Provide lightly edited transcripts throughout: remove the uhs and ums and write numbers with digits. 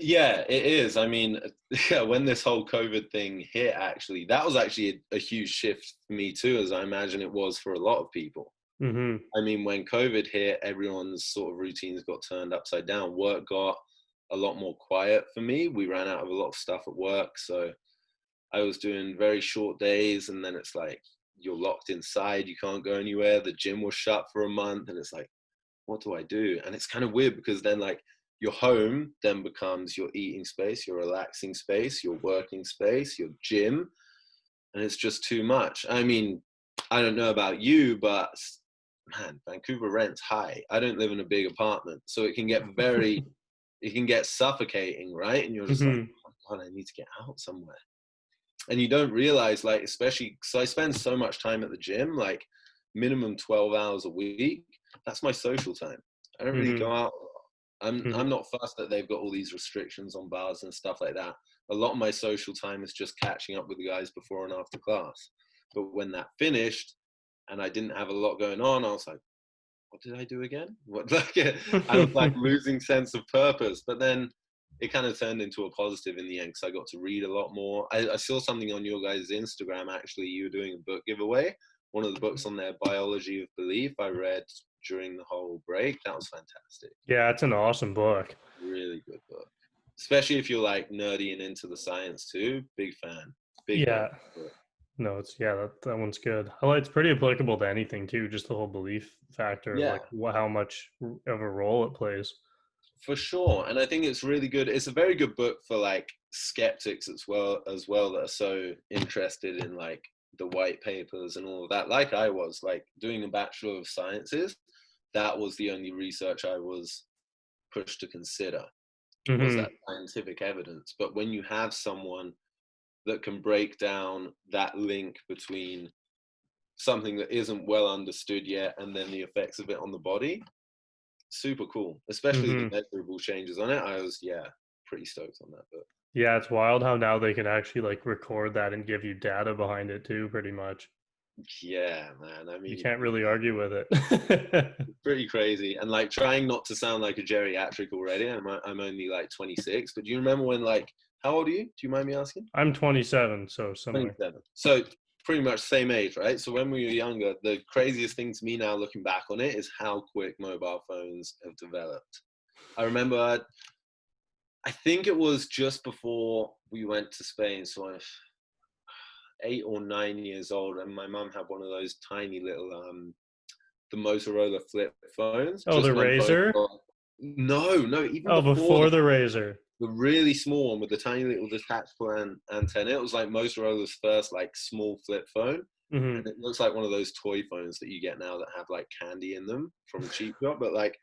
Yeah, it is. I mean, yeah, when this whole COVID thing hit, actually, that was actually a huge shift for me too, as I imagine it was for a lot of people. Mm-hmm. I mean, when COVID hit, everyone's sort of routines got turned upside down. Work got a lot more quiet for me. We ran out of a lot of stuff at work. So I was doing very short days, and then it's like you're locked inside, you can't go anywhere. The gym was shut for a month, and it's like, what do I do? And it's kind of weird because then like your home then becomes your eating space, your relaxing space, your working space, your gym, and it's just too much. I mean, I don't know about you, but man, Vancouver rent's high. I don't live in a big apartment, so it can get suffocating, right? And you're just like, Mm-hmm. oh God, I need to get out somewhere. And you don't realize, like, especially because I spend so much time at the gym, like minimum 12 hours a week. That's my social time. I don't really Mm-hmm. go out. I'm Mm-hmm. not fussed that they've got all these restrictions on bars and stuff like that. A lot of my social time is just catching up with the guys before and after class. But when that finished and I didn't have a lot going on, I was like, what did I do again? What, like, I was like losing sense of purpose. But then it kind of turned into a positive in the end because I got to read a lot more. I saw something on your guys' Instagram, actually. You were doing a book giveaway. One of the books on there, Biology of Belief, I read during the whole break. That was fantastic. Yeah, it's an awesome book. Really good book. Especially if you're like nerdy and into the science too. Big fan. Big fan. Yeah. No, it's yeah, that one's good. I like it's pretty applicable to anything too, just the whole belief factor of Yeah, like how much of a role it plays. for sure. And I think it's really good. It's a very good book for like skeptics as well that are so interested in like the white papers and all of that. Like I was like doing a Bachelor of Sciences. That was the only research I was pushed to consider, was Mm-hmm. that scientific evidence. But when you have someone that can break down that link between something that isn't well understood yet and then the effects of it on the body, super cool, especially the Mm-hmm. measurable changes on it. I was, yeah, pretty stoked on that book. Yeah, it's wild how now they can actually like record that and give you data behind it too, pretty much. Yeah, man, I You mean, can't really argue with it. pretty crazy. And like trying not to sound like a geriatric already. I'm only like 26, but do you remember when, like, how old are you? Do you mind me asking? I'm 27, so similar. 27. So pretty much same age, right? So when we were younger, the craziest thing to me now looking back on it is how quick mobile phones have developed. I remember, I think it was just before we went to Spain, so I was 8 or 9 years old, and my mum had one of those tiny little the Motorola flip phones, Oh, just the when phones Razor? got, no, even Oh, before before that, the Razor. the really small one with the tiny little detachable antenna. It was like Motorola's first like small flip phone, Mm-hmm. and it looks like one of those toy phones that you get now that have like candy in them from a cheap shop. But like,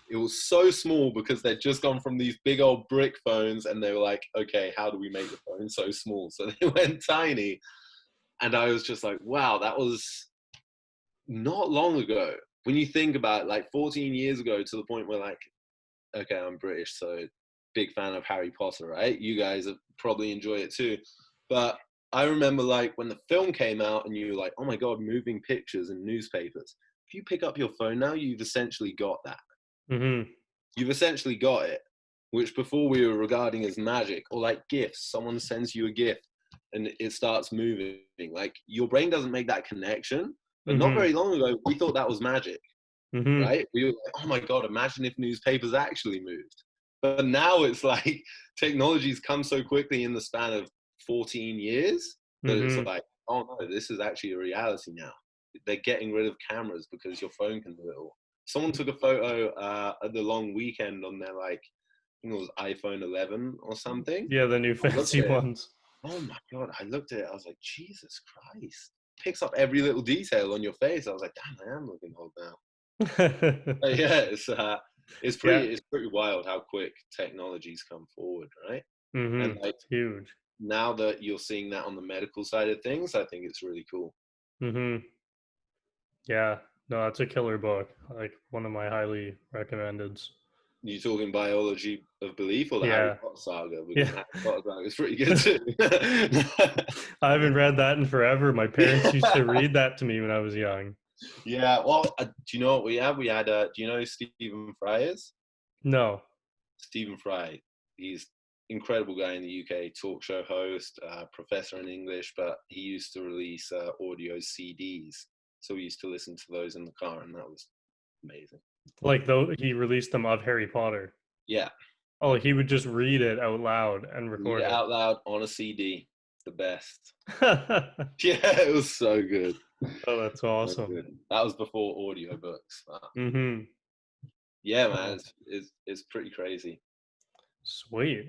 it was so small because they'd just gone from these big old brick phones, and they were like, okay, how do we make the phone so small? So they went tiny, and I was just like, wow, that was not long ago. When you think about it, like 14 years ago, to the point where like, okay, I'm British, so big fan of Harry Potter, right? You guys probably enjoy it too. But I remember like when the film came out and you were like, oh my God, moving pictures and newspapers. If you pick up your phone now, you've essentially got that. Mm-hmm. You've essentially got it, which before we were regarding as magic, or like gifts. Someone sends you a gift and it starts moving. Like your brain doesn't make that connection. But not Mm-hmm. very long ago, we thought that was magic, Mm-hmm. right? We were like, oh my God, imagine if newspapers actually moved. But now it's like technology's come so quickly in the span of 14 years that it's Mm-hmm. like, oh no, this is actually a reality now. They're getting rid of cameras because your phone can do it all. Someone took a photo at the long weekend on their like, I think it was iPhone 11 or something. Yeah, the new I looked fancy at it. ones. Oh my God, I looked at it. I was like, Jesus Christ. Picks up every little detail on your face. I was like, damn, I am looking old now. Yeah, Yeah. it's pretty wild how quick technology's come forward, right? And Mm-hmm. like It's huge. now that you're seeing that on the medical side of things, I think it's really cool. Mm-hmm. Yeah. No, that's a killer book. Like one of my highly recommendeds. You talking biology of belief or the Harry Yeah. Potter saga? Because Yeah. the Harry Potter saga is pretty good too. I haven't read that in forever. My parents used to read that to me when I was young. Yeah, well, do you know what we had? We had, do you know who Stephen Fry is? No. Stephen Fry. He's incredible guy in the UK, talk show host, professor in English, but he used to release audio CDs. So we used to listen to those in the car, and that was amazing. Like, though, he released them of Harry Potter. Yeah. Oh, he would just read it out loud and Read record it it. out loud on a CD. The best. Yeah, it was so good. Oh, that's So awesome. good. That was before audiobooks. Mm-hmm. Yeah, man, it's pretty crazy. Sweet.